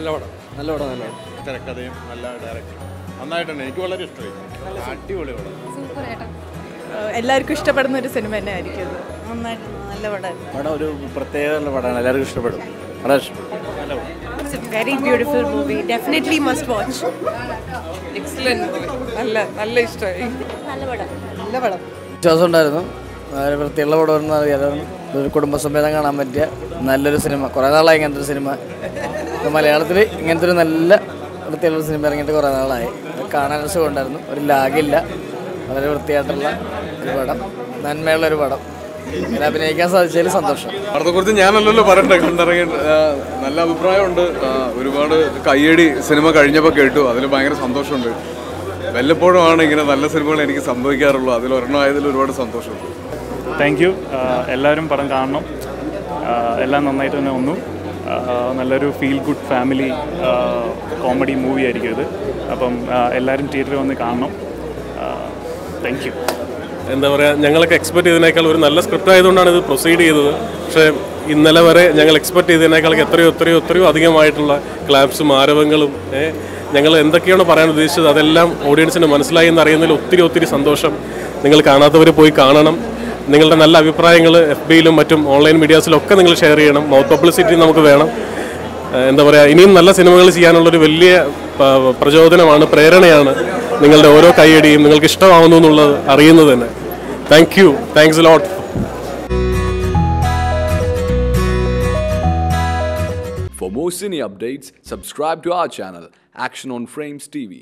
നല്ല പടം. തിരക്കഥയും നല്ല ഡയറക്ടറും നന്നായിട്ടുണ്ട്. എനിക്ക് വളരെ ഇഷ്ടമായി. അടിപൊളി പടം. സൂപ്പർ ഏട്ടാ. എല്ലാവർക്കും ഇഷ്ടപ്പെടുന്ന ഒരു സിനിമ തന്നെ ആയിരിക്കും ഇത്. നന്നായിട്ട് നല്ല പടം. പടം ഒരു പ്രത്യേക പടമാണ്. എല്ലാവർക്കും ഇഷ്ടപ്പെടും. വളരെ ഇഷ്ടപ്പെടും. It's a very beautiful movie. Definitely must watch. Excellent movie. നല്ല ഇഷ്ടമായി. നല്ല പടം. വിശ്വാസം ഉണ്ടായിരുന്നു. വളരെ വൃത്തിയുള്ള പടമെന്ന് അറിയാതെ ഒരു കുടുംബസമേതം കാണാൻ പറ്റിയ നല്ലൊരു സിനിമ. കുറേ നാളായി ഇങ്ങനത്തെ ഒരു സിനിമ. ഇപ്പോൾ മലയാളത്തിൽ ഇങ്ങനത്തെ ഒരു നല്ല വൃത്തിയുള്ള സിനിമ ഇറങ്ങിയിട്ട് കുറേ നാളായി. കാണാൻ സുഖമുണ്ടായിരുന്നു. ഒരു ലാഗില്ല. വളരെ വൃത്തിയായിട്ടുള്ള ഒരു പടം. നന്മയുള്ളൊരു പടം. ഇതിൽ അഭിനയിക്കാൻ സാധിച്ചതിൽ സന്തോഷം. പടത്തെക്കുറിച്ച് ഞാനല്ലല്ലോ പറയണ്ടേ. കണ്ടിറങ്ങി നല്ല അഭിപ്രായമുണ്ട്. ഒരുപാട് കയ്യടി സിനിമ കഴിഞ്ഞപ്പോൾ കേട്ടു. അതിൽ ഭയങ്കര സന്തോഷമുണ്ട്. വല്ലപ്പോഴുമാണ് ഇങ്ങനെ നല്ല സിനിമകൾ എനിക്ക് സംഭവിക്കാറുള്ളൂ. അതിലൊരെണ്ണമായതിൽ ഒരുപാട് സന്തോഷമുണ്ട്. Thank you. എല്ലാവരും പടം കാണണം. എല്ലാം നന്നായിട്ട് തന്നെ വന്നു. നല്ലൊരു feel good family comedy movie ആയിരിക്കും ഇത്. അപ്പം എല്ലാവരും തിയേറ്ററിൽ വന്ന് കാണണം. Thank you. എന്താ പറയുക, ഞങ്ങളൊക്കെ എക്സ്പെക്ട് ചെയ്തതിനേക്കാൾ ഒരു നല്ല സ്ക്രിപ്റ്റ് ആയതുകൊണ്ടാണ് ഇത് പ്രൊസീഡ് ചെയ്തത്. പക്ഷേ ഇന്നലെ വരെ ഞങ്ങൾ എക്സ്പെക്ട് ചെയ്തതിനേക്കാൾ എത്രയോ അധികമായിട്ടുള്ള ക്ലാപ്സും ആരവങ്ങളും ഞങ്ങൾ എന്തൊക്കെയാണ് പറയാൻ ഉദ്ദേശിച്ചത് അതെല്ലാം ഓഡിയൻസിന് മനസ്സിലായി എന്നറിയുന്നതിൽ ഒത്തിരി സന്തോഷം. നിങ്ങൾ കാണാത്തവർ പോയി കാണണം. നിങ്ങളുടെ നല്ല അഭിപ്രായങ്ങൾ FBയിലും മറ്റും ഓൺലൈൻ മീഡിയാസിലൊക്കെ നിങ്ങൾ ഷെയർ ചെയ്യണം. മൗത്ത് പബ്ലിസിറ്റി നമുക്ക് വേണം. എന്താ പറയുക, ഇനിയും നല്ല സിനിമകൾ ചെയ്യാനുള്ളൊരു വലിയ പ്രചോദനമാണ്, പ്രേരണയാണ് നിങ്ങളുടെ ഓരോ കൈയടിയും നിങ്ങൾക്ക് ഇഷ്ടമാവുന്നു എന്നുള്ളത് അറിയുന്നത് തന്നെ. Thank you. Thanks a lot. For more cine updates, subscribe to our channel, Action on Frames TV.